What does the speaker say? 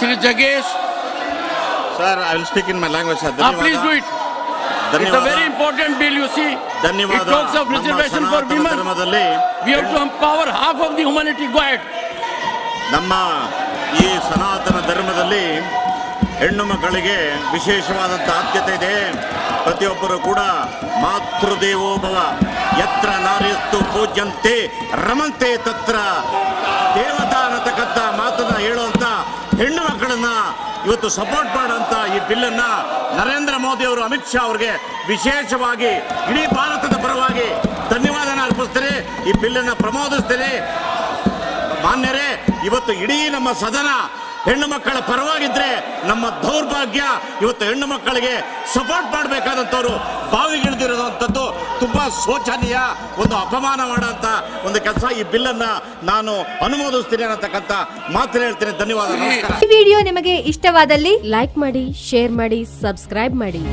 Shri Jagesh. Sir, I will speak in my language, sir. Please do it. It's a very important bill, you see. It talks of reservation for women. We have to empower half of the humanity. Go ahead. ನಮ್ಮ ಈ ಸನಾತನ ಧರ್ಮದಲ್ಲಿ ಹೆಣ್ಣು ಮಕ್ಕಳಿಗೆ ವಿಶೇಷವಾದಂಥ ಆದ್ಯತೆ ಇದೆ. ಪ್ರತಿಯೊಬ್ಬರು ಕೂಡ ಮಾತೃದೇವೋಭವ ಯತ್ರ ನಾರ್ಯಸ್ತು ಪೂಜ್ಯಂತೆ ರಮಂತೆ ತತ್ರ ದೇವತಾ ಅನ್ನತಕ್ಕಂಥ ಮಾತನ್ನ ಹೇಳುವಂಥ ಹೆಣ್ಣು ಮಕ್ಕಳನ್ನ ಇವತ್ತು ಸಪೋರ್ಟ್ ಮಾಡುವಂಥ ಈ ಬಿಲ್ಲನ್ನು ನರೇಂದ್ರ ಮೋದಿ ಅವರು ಅಮಿತ್ ಶಾ ಅವರಿಗೆ ವಿಶೇಷವಾಗಿ ಇಡೀ ಭಾರತದ ಪರವಾಗಿ ಧನ್ಯವಾದನ ಅರ್ಪಿಸ್ತೇನೆ. ಈ ಬಿಲ್ಲನ್ನು ಪ್ರಮೋದಿಸ್ತೇನೆ. ಮಾನ್ಯರೇ, ಇವತ್ತು ಇಡೀ ನಮ್ಮ ಸದನ ಹೆಣ್ಣು ಮಕ್ಕಳ ಪರವಾಗಿದ್ರೆ ನಮ್ಮ ದೌರ್ಭಾಗ್ಯ. ಇವತ್ತು ಹೆಣ್ಣು ಮಕ್ಕಳಿಗೆ ಸಪೋರ್ಟ್ ಮಾಡಬೇಕಾದಂಥವ್ರು ಬಾವಿಗಿಳಿದಿರೋದಂಥದ್ದು ತುಂಬಾ ಶೋಚನೀಯ, ಒಂದು ಅಪಮಾನ ಮಾಡೋಂಥ ಒಂದು ಕೆಲಸ. ಈ ಬಿಲ್ಲನ್ನು ನಾನು ಅನುಮೋದಿಸ್ತೀನಿ ಅನ್ನತಕ್ಕಂಥ ಮಾತನ್ನು ಹೇಳ್ತೀನಿ. ಧನ್ಯವಾದ. ಈ ವಿಡಿಯೋ ನಿಮಗೆ ಇಷ್ಟವಾದಲ್ಲಿ ಲೈಕ್ ಮಾಡಿ, ಶೇರ್ ಮಾಡಿ, ಸಬ್ಸ್ಕ್ರೈಬ್ ಮಾಡಿ.